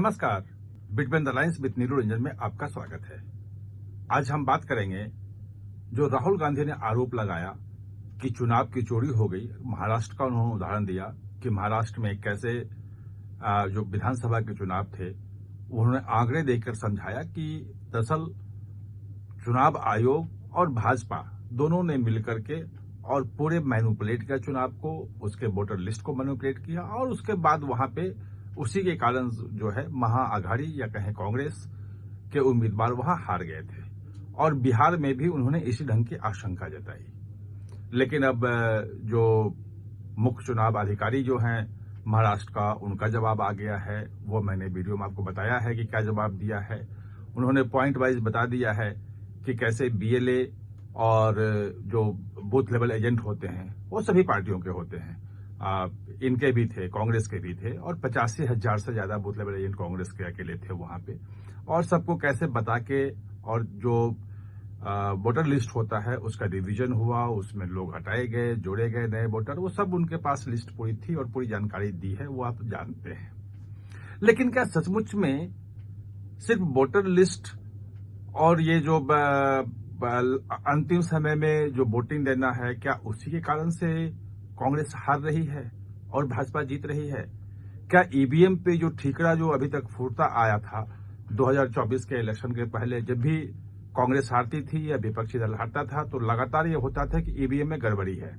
नमस्कार, between the lines with Neeru Ranjan में आपका स्वागत है। आज हम बात करेंगे जो राहुल गांधी ने आरोप लगाया कि चुनाव की चोरी हो गई। महाराष्ट्र का उन्होंने उदाहरण दिया कि महाराष्ट्र में कैसे जो विधानसभा के चुनाव थे उन्होंने आंकड़े देकर समझाया कि दरअसल चुनाव आयोग और भाजपा दोनों ने मिलकर के और पूरे मैनिपुलेट किया चुनाव को, उसके वोटर लिस्ट को मैनिपुलेट किया और उसके बाद वहां पे उसी के कारण जो है महाआघाड़ी या कहें कांग्रेस के उम्मीदवार वहां हार गए थे और बिहार में भी उन्होंने इसी ढंग की आशंका जताई। लेकिन अब जो मुख्य चुनाव अधिकारी जो हैं महाराष्ट्र का, उनका जवाब आ गया है। वो मैंने वीडियो में आपको बताया है कि क्या जवाब दिया है। उन्होंने पॉइंट वाइज बता दिया है कि कैसे बीएलए और जो बूथ लेवल एजेंट होते हैं वो सभी पार्टियों के होते हैं, इनके भी थे, कांग्रेस के भी थे और 85,000 से ज्यादा बूथ लेवल एजेंट कांग्रेस के अकेले थे वहां पे। और सबको कैसे बता के और जो वोटर लिस्ट होता है उसका रिवीजन हुआ, उसमें लोग हटाए गए, जोड़े गए नए वोटर, वो सब उनके पास लिस्ट पूरी थी और पूरी जानकारी दी है, वो आप जानते हैं। लेकिन क्या सचमुच में सिर्फ वोटर लिस्ट और ये जो अंतिम समय में जो वोटिंग देना है, क्या उसी के कारण से कांग्रेस हार रही है और भाजपा जीत रही है? क्या ईवीएम पे जो ठीकरा जो अभी तक फूटता आया था 2024 के इलेक्शन के पहले, जब भी कांग्रेस हारती थी या विपक्षी दल हारता था तो लगातार ये होता था कि ईवीएम में गड़बड़ी है।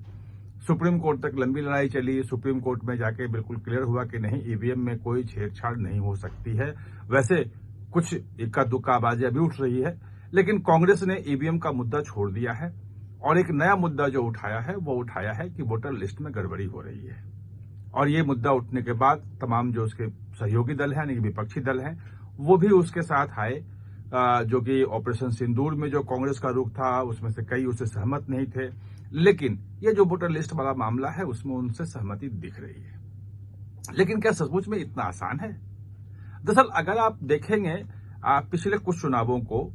सुप्रीम कोर्ट तक लंबी लड़ाई चली, सुप्रीम कोर्ट में जाके बिल्कुल क्लियर हुआ कि नहीं, ईवीएम में कोई छेड़छाड़ नहीं हो सकती है। वैसे कुछ इक्का दुक्का आवाजें अभी उठ रही है, लेकिन कांग्रेस ने ईवीएम का मुद्दा छोड़ दिया है और एक नया मुद्दा जो उठाया है वो उठाया है कि वोटर लिस्ट में गड़बड़ी हो रही है। और ये मुद्दा उठने के बाद तमाम जो उसके सहयोगी दल हैं यानी कि विपक्षी दल हैं वो भी उसके साथ आए, जो कि ऑपरेशन सिंदूर में जो कांग्रेस का रुख था उसमें से कई उससे सहमत नहीं थे, लेकिन ये जो वोटर लिस्ट वाला मामला है उसमें उनसे सहमति दिख रही है। लेकिन क्या सचमुच में इतना आसान है? दरअसल अगर आप देखेंगे पिछले कुछ चुनावों को,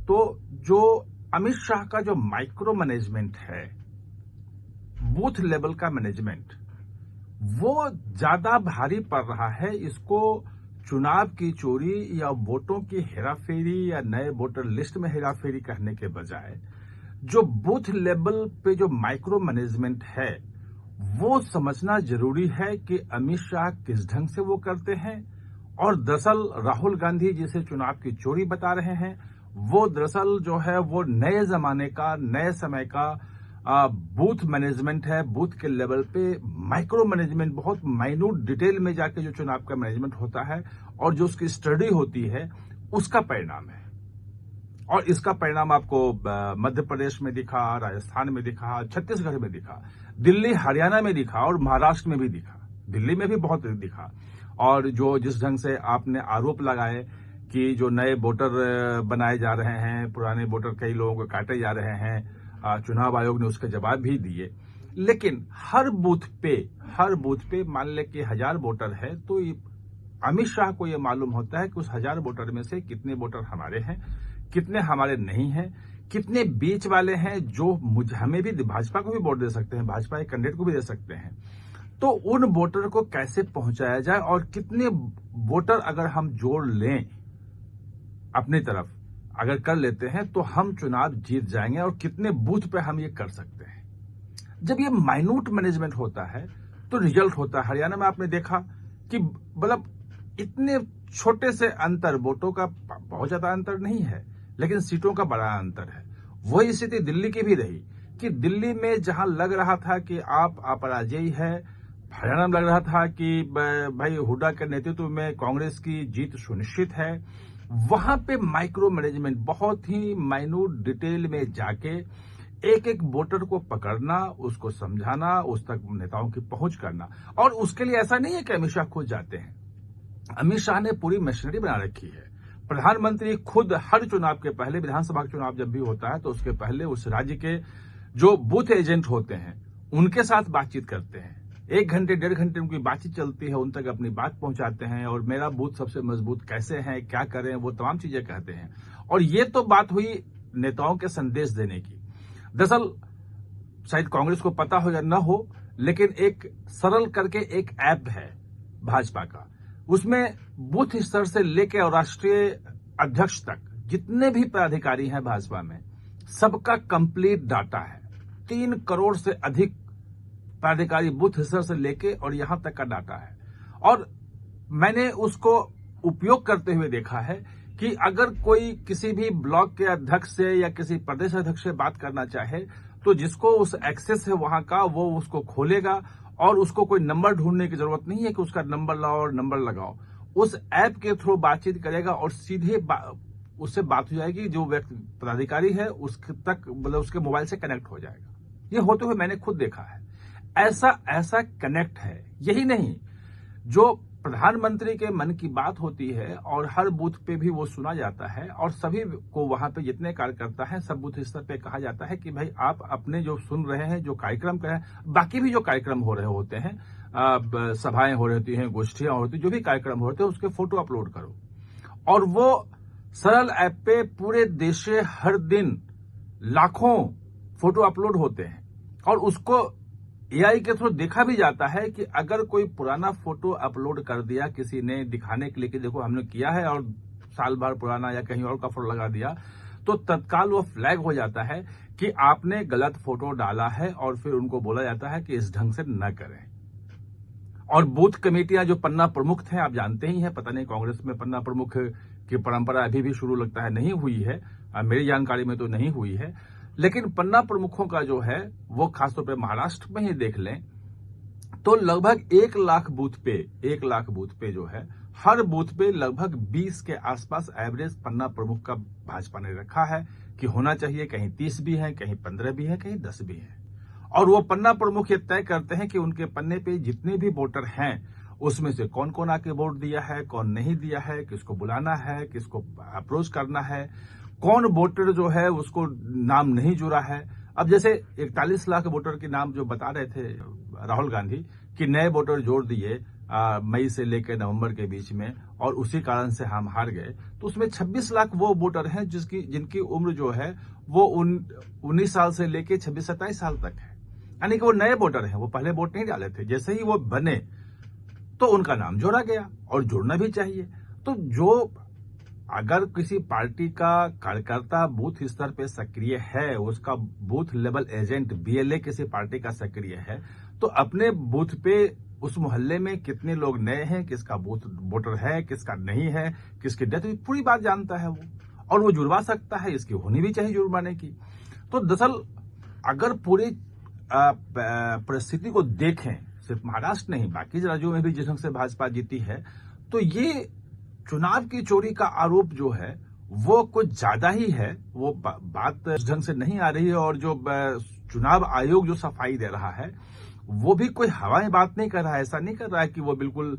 तो जो अमित शाह का जो माइक्रो मैनेजमेंट है, बूथ लेवल का मैनेजमेंट, वो ज्यादा भारी पड़ रहा है। इसको चुनाव की चोरी या वोटों की हेराफेरी या नए वोटर लिस्ट में हेराफेरी कहने के बजाय जो बूथ लेवल पे जो माइक्रो मैनेजमेंट है वो समझना जरूरी है कि अमित शाह किस ढंग से वो करते हैं। और दरअसल राहुल गांधी जिसे चुनाव की चोरी बता रहे हैं वो दरअसल जो है वो नए जमाने का, नए समय का बूथ मैनेजमेंट है। बूथ के लेवल पे माइक्रो मैनेजमेंट, बहुत माइन्यूट डिटेल में जाके जो चुनाव का मैनेजमेंट होता है और जो उसकी स्टडी होती है उसका परिणाम है। और इसका परिणाम आपको मध्य प्रदेश में दिखा, राजस्थान में दिखा, छत्तीसगढ़ में दिखा, दिल्ली हरियाणा में दिखा और महाराष्ट्र में भी दिखा, दिल्ली में भी बहुत दिखा। और जो जिस ढंग से आपने आरोप लगाए कि जो नए वोटर बनाए जा रहे हैं, पुराने वोटर कई लोगों को काटे जा रहे हैं, चुनाव आयोग ने उसके जवाब भी दिए। लेकिन हर बूथ पे मान ले कि 1000 वोटर है तो अमित शाह को यह मालूम होता है कि उस 1000 वोटर में से कितने वोटर हमारे हैं, कितने हमारे नहीं हैं, कितने बीच वाले हैं जो हमें भी, भाजपा को भी वोट दे सकते हैं, भाजपा के कैंडिडेट को भी दे सकते हैं। तो उन वोटर को कैसे पहुंचाया जाए और कितने वोटर अगर हम जोड़ लें अपनी तरफ, अगर कर लेते हैं तो हम चुनाव जीत जाएंगे और कितने बूथ पे हम ये कर सकते हैं। जब ये माइन्यूट मैनेजमेंट होता है तो रिजल्ट होता है। हरियाणा में आपने देखा कि मतलब इतने छोटे से अंतर, वोटों का बहुत ज्यादा अंतर नहीं है लेकिन सीटों का बड़ा अंतर है। वही स्थिति दिल्ली की भी रही कि दिल्ली में जहां लग रहा था कि आप अपराजयी है, हरियाणा में लग रहा था कि भाई हुड्डा के नेतृत्व में कांग्रेस की जीत सुनिश्चित है। वहां पे माइक्रो मैनेजमेंट, बहुत ही माइन्यूट डिटेल में जाके एक एक वोटर को पकड़ना, उसको समझाना, उस तक नेताओं की पहुंच करना। और उसके लिए ऐसा नहीं है कि अमित शाह खुद जाते हैं, अमित शाह ने पूरी मशीनरी बना रखी है। प्रधानमंत्री खुद हर चुनाव के पहले, विधानसभा का चुनाव जब भी होता है तो उसके पहले उस राज्य के जो बूथ एजेंट होते हैं उनके साथ बातचीत करते हैं। 1 घंटे 1.5 घंटे उनकी बातचीत चलती है, उन तक अपनी बात पहुंचाते हैं और मेरा बूथ सबसे मजबूत कैसे है, क्या करें, वो तमाम चीजें कहते हैं। और ये तो बात हुई नेताओं के संदेश देने की। दरअसल शायद कांग्रेस को पता हो या न हो, लेकिन एक सरल करके एक ऐप है भाजपा का, उसमें बूथ स्तर से लेकर और राष्ट्रीय अध्यक्ष तक जितने भी पदाधिकारी हैं भाजपा में, सबका कंप्लीट डाटा है। 3 करोड़ से अधिक पदाधिकारी बूथ स्तर से लेके और यहां तक का डाटा है। और मैंने उसको उपयोग करते हुए देखा है कि अगर कोई किसी भी ब्लॉक के अध्यक्ष से या किसी प्रदेश अध्यक्ष से बात करना चाहे तो जिसको उस एक्सेस है वहां का, वो उसको खोलेगा और उसको कोई नंबर ढूंढने की जरूरत नहीं है कि उसका नंबर लाओ और नंबर लगाओ। उस ऐप के थ्रू बातचीत करेगा और सीधे उससे बात हो जाएगी, जो व्यक्ति पदाधिकारी है उसके तक, मतलब उसके मोबाइल से कनेक्ट हो जाएगा। ये होते हुए मैंने खुद देखा है। ऐसा कनेक्ट है। यही नहीं, जो प्रधानमंत्री के मन की बात होती है और हर बूथ पे भी वो सुना जाता है और सभी को वहां पे जितने कार्यकर्ता हैं सब बूथ स्तर पे कहा जाता है कि भाई आप अपने जो सुन रहे हैं, जो कार्यक्रम कर रहे हैं, बाकी भी जो कार्यक्रम हो रहे होते हैं, सभाएं हो रही होती हैं, गोष्ठियां होती हैं, जो भी कार्यक्रम होते हैं उसके फोटो अपलोड करो। और वो सरल ऐप पे पूरे देश से हर दिन लाखों फोटो अपलोड होते हैं और उसको एआई के थ्रू देखा भी जाता है कि अगर कोई पुराना फोटो अपलोड कर दिया किसी ने दिखाने के लिए कि देखो हमने किया है, और साल भर पुराना या कहीं और का फोटो लगा दिया, तो तत्काल वो फ्लैग हो जाता है कि आपने गलत फोटो डाला है और फिर उनको बोला जाता है कि इस ढंग से न करें। और बूथ कमेटियां जो पन्ना प्रमुख थे, आप जानते ही हैं, पता नहीं कांग्रेस में पन्ना प्रमुख की परंपरा अभी भी शुरू लगता है नहीं हुई है, मेरी जानकारी में तो नहीं हुई है, लेकिन पन्ना प्रमुखों का जो है वो खासतौर पे महाराष्ट्र में ही देख लें तो लगभग 1 लाख बूथ पे जो है, हर बूथ पे लगभग 20 के आसपास एवरेज पन्ना प्रमुख का भाजपा ने रखा है कि होना चाहिए। कहीं 30 भी है, कहीं 15 भी है, कहीं 10 भी है। और वो पन्ना प्रमुख ये तय करते हैं कि उनके पन्ने पे जितने भी वोटर हैं उसमें से कौन कौन आके वोट दिया है, कौन नहीं दिया है, किसको बुलाना है, किसको अप्रोच करना है, कौन वोटर जो है उसको नाम नहीं जुड़ा है। अब जैसे 41 लाख वोटर के नाम जो बता रहे थे राहुल गांधी कि नए वोटर जोड़ दिए मई से लेकर नवंबर के बीच में और उसी कारण से हम हार गए, तो उसमें 26 लाख वो वोटर हैं जिनकी उम्र जो है वो 19 साल से लेकर 26-27 साल तक है। यानी कि वो नए वोटर हैं, वो पहले वोट नहीं डाले थे। जैसे ही वो बने तो उनका नाम जोड़ा गया और जोड़ना भी चाहिए। तो जो अगर किसी पार्टी का कार्यकर्ता बूथ स्तर पे सक्रिय है, उसका बूथ लेवल एजेंट बीएलए किसी पार्टी का सक्रिय है, तो अपने बूथ पे उस मोहल्ले में कितने लोग नए हैं, किसका बूथ वोटर है, किसका नहीं है, किसकी डेथ हुई, पूरी बात जानता है वो, और वो जुड़वा सकता है। इसकी होनी भी चाहिए जुर्माने की। तो दरअसल अगर पूरी परिस्थिति को देखें, सिर्फ महाराष्ट्र नहीं बाकी राज्यों में भी जिस ढंग से भाजपा जीती है, तो ये चुनाव की चोरी का आरोप जो है वो कुछ ज्यादा ही है। वो बात इस ढंग से नहीं आ रही है। और जो चुनाव आयोग जो सफाई दे रहा है वो भी कोई हवाई बात नहीं कर रहा है। ऐसा नहीं कर रहा है कि वो बिल्कुल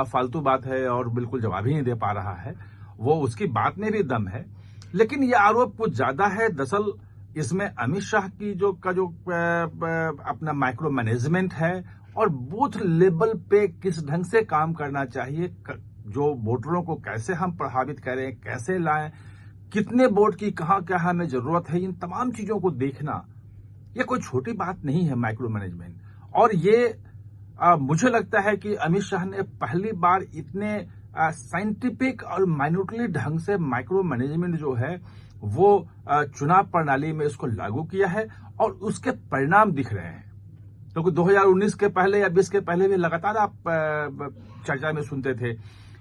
फालतू बात है और बिल्कुल जवाब ही नहीं दे पा रहा है। वो उसकी बात में भी दम है, लेकिन ये आरोप कुछ ज्यादा है। दरअसल इसमें अमित शाह की जो अपना माइक्रो मैनेजमेंट है और बूथ लेवल पे किस ढंग से काम करना चाहिए, जो वोटरों को कैसे हम प्रभावित करें, कैसे लाएं, कितने वोट की कहां क्या हमें जरूरत है, इन तमाम चीजों को देखना ये कोई छोटी बात नहीं है, माइक्रो मैनेजमेंट। और ये मुझे लगता है कि अमित शाह ने पहली बार इतने साइंटिफिक और माइन्यूटली ढंग से माइक्रो मैनेजमेंट जो है वो चुनाव प्रणाली में इसको लागू किया है और उसके परिणाम दिख रहे हैं। क्योंकि 2019 के पहले या 20 के पहले भी लगातार आप चर्चा में सुनते थे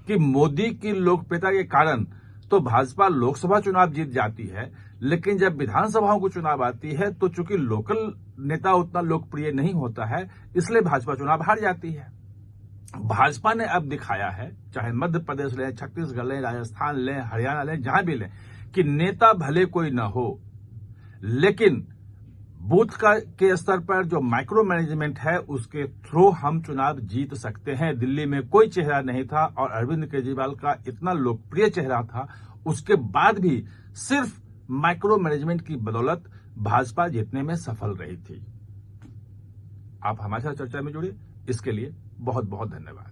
कि मोदी की लोकप्रियता के कारण तो भाजपा लोकसभा चुनाव जीत जाती है, लेकिन जब विधानसभाओं को चुनाव आती है तो चूंकि लोकल नेता उतना लोकप्रिय नहीं होता है, इसलिए भाजपा चुनाव हार जाती है। भाजपा ने अब दिखाया है, चाहे मध्य प्रदेश लें, छत्तीसगढ़ लें, राजस्थान लें, हरियाणा लें, जहां भी लें, कि नेता भले कोई न हो, लेकिन बूथ के स्तर पर जो माइक्रो मैनेजमेंट है उसके थ्रू हम चुनाव जीत सकते हैं। दिल्ली में कोई चेहरा नहीं था और अरविंद केजरीवाल का इतना लोकप्रिय चेहरा था, उसके बाद भी सिर्फ माइक्रो मैनेजमेंट की बदौलत भाजपा जीतने में सफल रही थी। आप हमारे साथ चर्चा में जुड़े, इसके लिए बहुत बहुत धन्यवाद।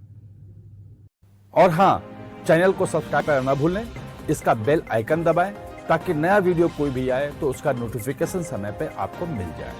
और हां, चैनल को सब्सक्राइब करना न भूलें, इसका बेल आइकन दबाएं ताकि नया वीडियो कोई भी आए तो उसका नोटिफिकेशन समय पे आपको मिल जाए।